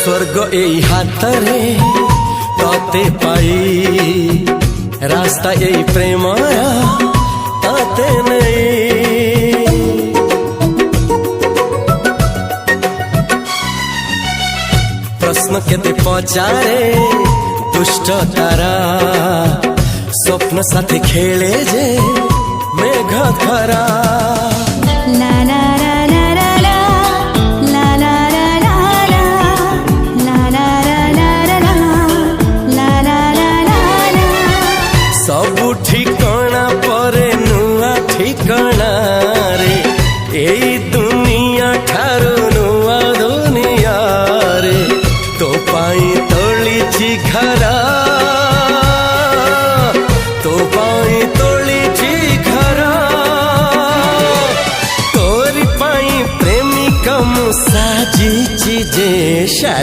स्वर्ग एई हातरे तते पाई रास्ता एई प्रेमया तते नहीं। प्रश्न केते पचारे दुष्ट तारा स्वप्न साथी खेले जे मेघ खरा। सबु ठिकाना परे नुआ ठिकाना रे एई दुनिया ठारू नुआ दुनिया रे। तो पाई तोलिछि घरा तो पाई तोलिछि घरा तोरी पाई प्रेमिका मु साजिछि जे।